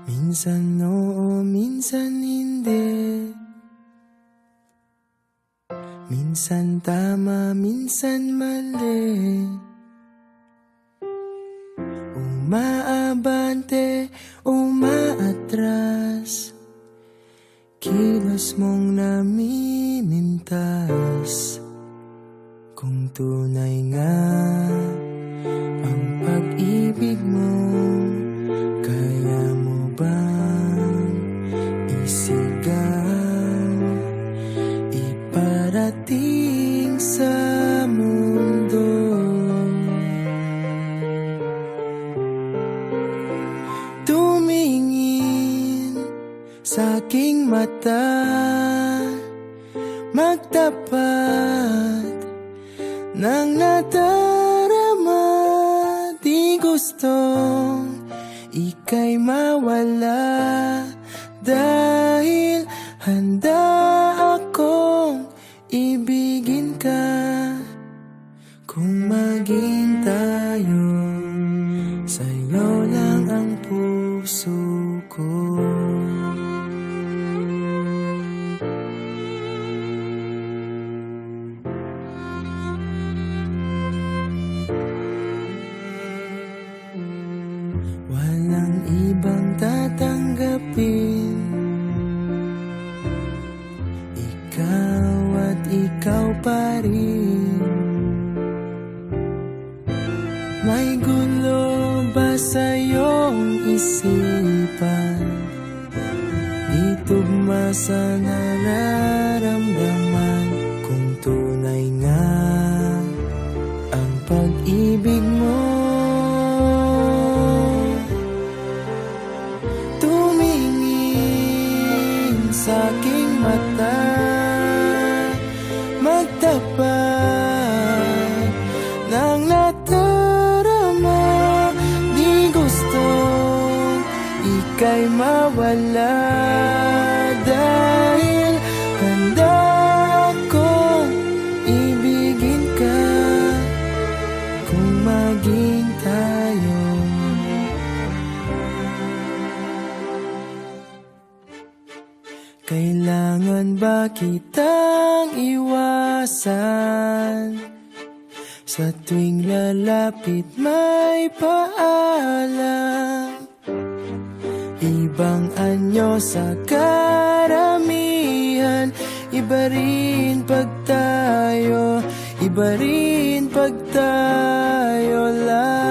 Minsan oo, minsan hindi. Minsan tama, minsan mali. Umaabante, umaatras. Kilos mong namimintas. Kung tunay nga ang pag-ibig mo, kaya mo bang isigaw, iparating sa mundo? Tumingin sa aking mata, magtapat ng nadarama. Di gustong ika'y mawala, dahil handa akong ibigin ka. Kung maging tayo, sa'yo lang ang puso ko. Walang ibang tatanggapin, ikaw at ikaw pa rin. May gulo ba sa iyong isipan? Di tugma sa nararamdaman. Kung tunay nga ang pag-ibig mo, tumingin sa aking mata, magtapat ng nadarama. Di gustong ika'y mawala, dahil handa akong ibigin ka. Kung maging tayo, kailangan ba kitang iwasan? Sa tuwing lalapit may paalam, ibang anyo sa karamihan. Iba rin pag tayo, iba rin pag tayo lang.